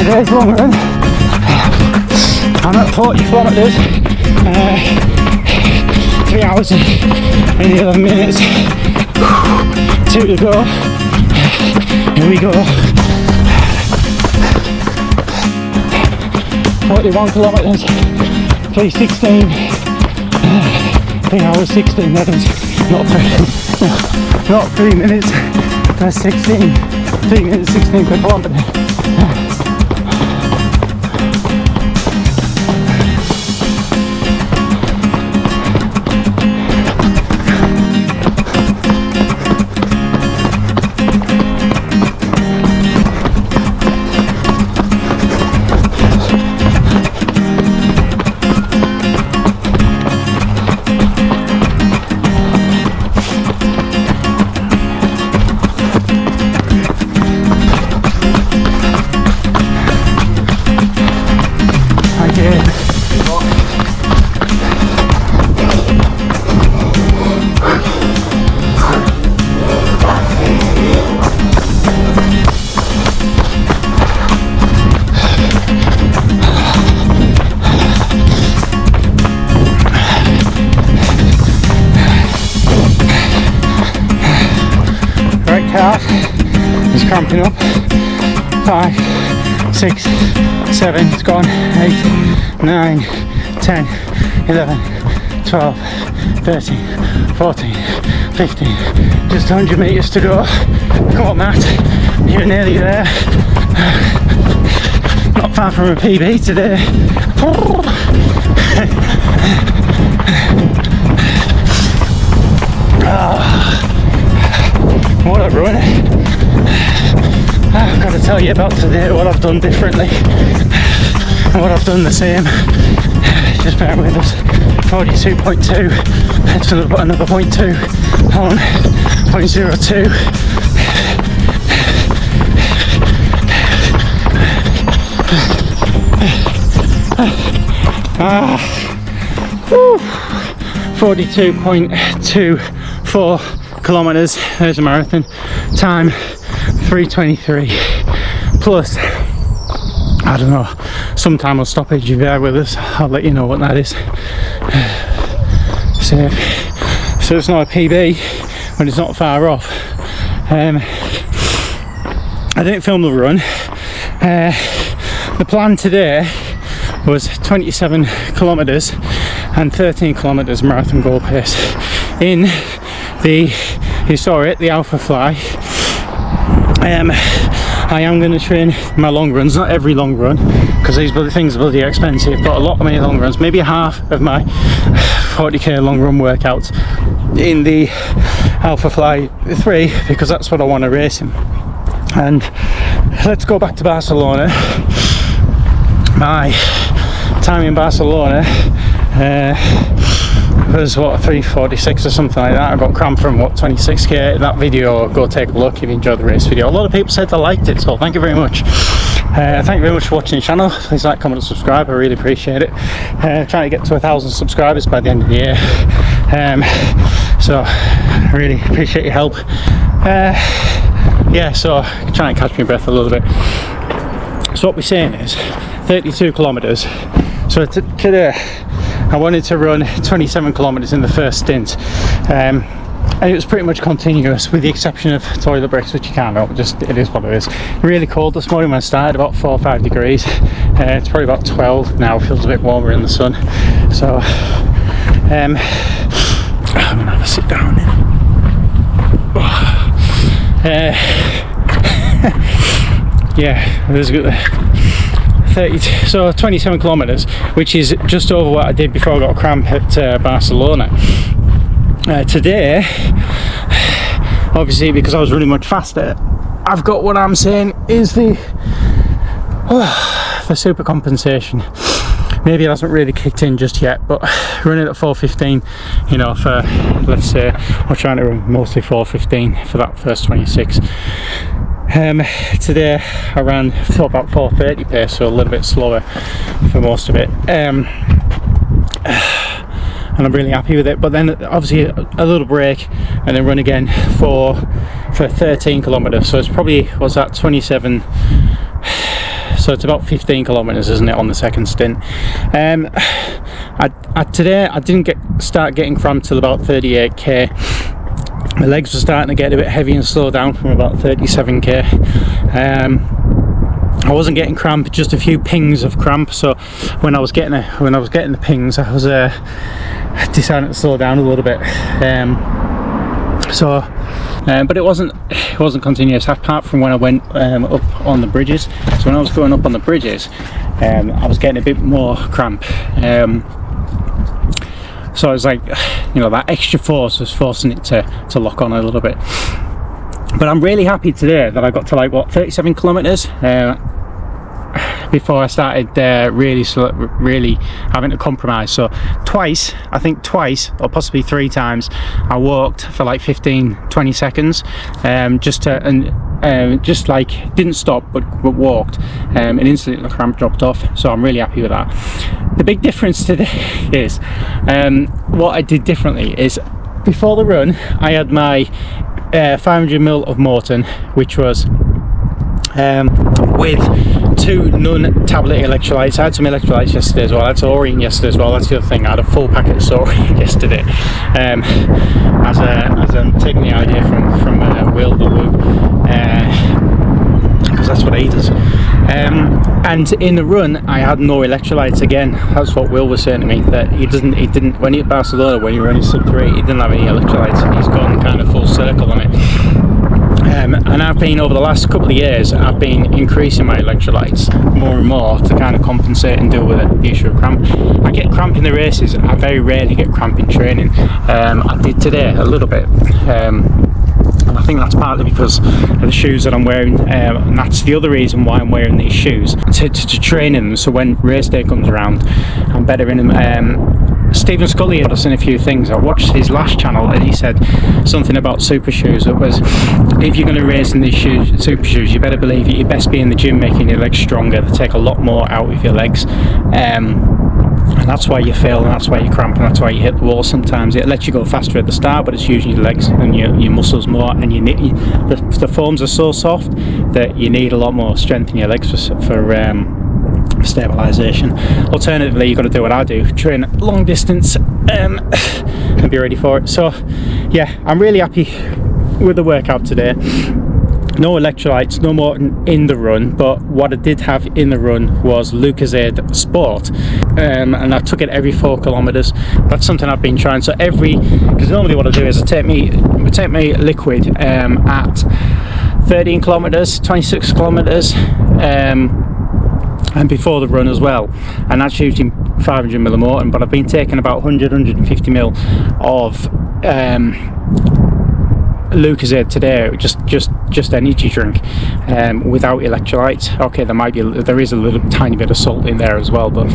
today's long run. I'm at 40 kilometres, 3 hours and 11 minutes, 2 to go. Here we go. 41 kilometres, 3:16, 3 hours 16 minutes, not 3 minutes, that's 16, 3 minutes 16 per kilometre. Is cramping up. 5, 6, 7, it's gone. 8, 9, 10, 11, 12, 13, 14, 15. Just 100 metres to go. Come on, Matt. You're nearly there. Not far from a PB today. What a run. I've got to tell you about today, what I've done differently and what I've done the same. Just bear with us. 42.2, let's put another 0.2 on 0.02. Ah, 42.24 kilometers. There's a marathon time, 3:23 plus, I don't know, sometime I'll stoppage. You bear with us, I'll let you know what that is. So it's not a PB, but it's not far off. I didn't film the run. The plan today was 27 kilometers and 13 kilometers marathon goal pace in the, you saw it, the Alpha Fly. I am going to train my long runs, not every long run, because these things are bloody expensive, but a lot of my long runs, maybe half of my 40k long run workouts in the Alpha Fly 3, because that's what I want to race in. And let's go back to Barcelona. My time in Barcelona was what, 3:46 or something like that. I got cramped from what, 26k. That video, go take a look if you enjoyed the race video. A lot of people said they liked it, so thank you very much. Thank you very much for watching the channel. Please like, comment and subscribe, I really appreciate it. Trying to get to 1,000 subscribers by the end of the year, so I really appreciate your help. Yeah, so trying to catch my breath a little bit. So what we're saying is 32 kilometers. So today I wanted to run 27 kilometers in the first stint, and it was pretty much continuous with the exception of toilet breaks, which you can't help, just it is what it is. Really cold this morning when I started, about 4 or 5 degrees. It's probably about 12 now, feels a bit warmer in the sun. So I'm gonna have a sit down now. Yeah, there's good. 30, so 27 kilometers, which is just over what I did before I got a cramp at Barcelona. Today, obviously because I was running much faster, I've got what I'm saying is the super compensation. Maybe it hasn't really kicked in just yet, but running at 4:15, you know, for, let's say, I'm trying to run mostly 4:15 for that first 26. Today I ran about 4:30 pace, so a little bit slower for most of it, and I'm really happy with it. But then obviously a little break and then run again for 13 kilometers, so it's probably, what's that, 27, so it's about 15 kilometers, isn't it, on the second stint. Today I didn't start getting cramped till about 38k. My legs were starting to get a bit heavy and slow down from about 37k. I wasn't getting cramp, just a few pings of cramp. So when I was getting the pings, I was deciding to slow down a little bit. But it wasn't continuous, apart from when I went up on the bridges. So when I was going up on the bridges, I was getting a bit more cramp. So it was like, you know, that extra force was forcing it to lock on a little bit. But I'm really happy today that I got to like, what, 37 kilometers before I started really having to compromise. So twice or possibly 3 times I walked for like 15-20 seconds, just like didn't stop but walked, and instantly the cramp dropped off. So I'm really happy with that. The big difference today is what I did differently is, before the run I had my 500ml of Morton, which was with 2 non-tablet electrolytes. I had some electrolytes yesterday as well. I had Saurine yesterday as well. That's the other thing. I had a full packet of Saurine yesterday, as I'm taking the idea from Will the Woo, because that's what he does. And in the run I had no electrolytes again. That's what Will was saying to me, that he didn't when he at Barcelona, when he ran his sub 3, he didn't have any electrolytes, and he's gone kind of full circle on it. And I've been, over the last couple of years, I've been increasing my electrolytes more and more to kind of compensate and deal with the issue of cramp. I get cramp in the races, I very rarely get cramp in training. I did today a little bit. I think that's partly because of the shoes that I'm wearing, and that's the other reason why I'm wearing these shoes, to train in them, so when race day comes around I'm better in them. Stephen Scully had us in a few things. I watched his last channel and he said something about super shoes. It was, if you're going to race in these super shoes, you better believe you best be in the gym making your legs stronger. They take a lot more out of your legs, and that's why you fail, and that's why you cramp, and that's why you hit the wall sometimes. It lets you go faster at the start, but it's usually your legs and your muscles more, and the foams are so soft that you need a lot more strength in your legs for stabilization. Alternatively, you've got to do what I do, train long distance and be ready for it. So yeah, I'm really happy with the workout today. No electrolytes, no more in the run, but what I did have in the run was Lucozade Sport, and I took it every 4 kilometers. That's something I've been trying. So because normally what I do is I take my liquid at 13 kilometers, 26 kilometers, and before the run as well, and that's using 500ml of Morton, but I've been taking about 150ml of Lucozade today, just energy drink, without electrolytes. Okay, there is a little tiny bit of salt in there as well, but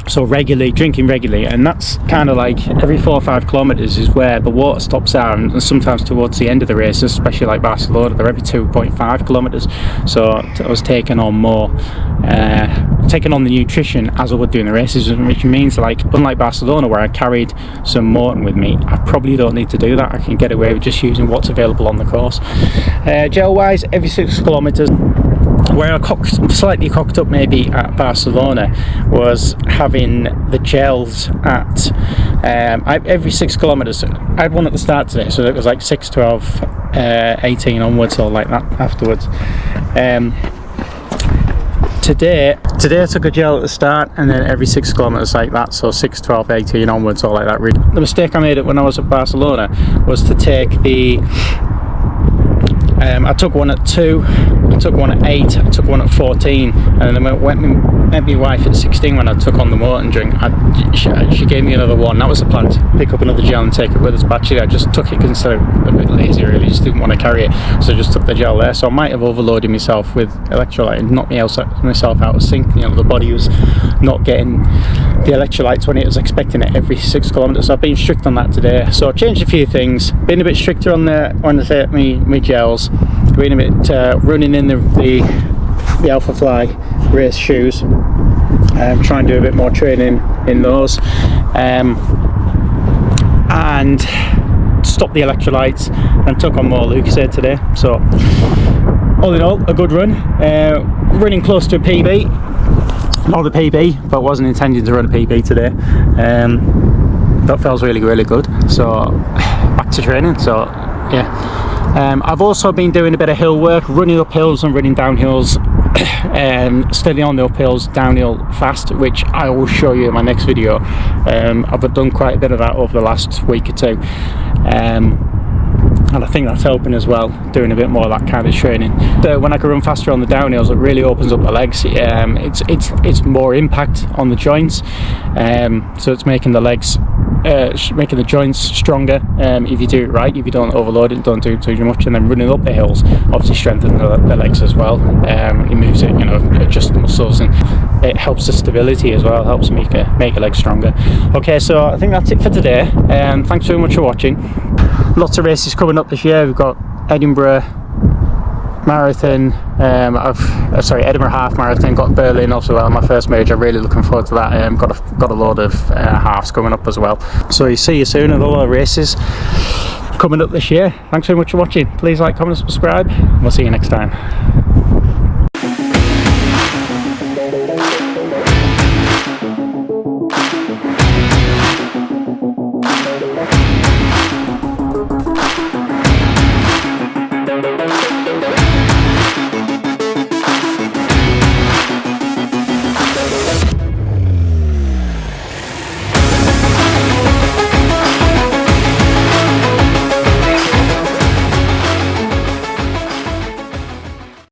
so drinking regularly, and that's kind of like every 4 or 5 kilometers is where the water stops out, and sometimes towards the end of the race, especially like Barcelona, they're every 2.5 kilometers. So I was taking on the nutrition as I would do in the races, which means, like, unlike Barcelona where I carried some Morton with me, I probably don't need to do that. I can get away with just using what's available on the course. Gel wise, every 6 kilometers. Where I slightly cocked up maybe at Barcelona was having the gels at every 6 kilometers. I had one at the start today, so it was like 6, 12, 18 onwards, or like that afterwards. Today I took a gel at the start, and then every 6 kilometers like that, so 6, 12, 18 onwards, or like that. The mistake I made when I was at Barcelona was to take I took one at 2, I took one at 8, I took one at 14, and then I met my wife at 16 when I took on the Morton drink. She gave me another one. That was the plan, to pick up another gel and take it with us, but actually I just took it because I was a bit lazy, really, just didn't want to carry it, so I just took the gel there. So I might have overloaded myself with electrolyte and knocked myself out of sync. You know, the body was not getting the electrolytes when it was expecting it every 6 kilometers. So I've been strict on that today. So I changed a few things, been a bit stricter on when I take my gels, been a bit running in the Alpha Fly race shoes, try and do a bit more training in those, and stop the electrolytes and took on more Lucozade today. So all in all, a good run. running close to a PB, not the PB, but wasn't intending to run a PB today. That feels really good, so back to training. So yeah, I've also been doing a bit of hill work, running up hills and running down hills, steady on the up hills, downhill fast, which I will show you in my next video. I've done quite a bit of that over the last week or two, and I think that's helping as well, doing a bit more of that kind of training. When I can run faster on the downhills, it really opens up the legs. It's more impact on the joints, so it's making the legs, making the joints stronger, if you do it right, if you don't overload it, don't do too much. And then running up the hills obviously strengthens the legs as well. It moves it, you know, adjusts the muscles, and it helps the stability as well, helps make your legs stronger. Okay, so I think that's it for today. Thanks very much for watching. Lots of races coming up this year. We've got Edinburgh Marathon, Edinburgh Half Marathon, got Berlin also, well, my first major. Really looking forward to that. Got a load of halves coming up as well. So you see you soon at all the races coming up this year. Thanks very much for watching. Please like, comment, subscribe. We'll see you next time.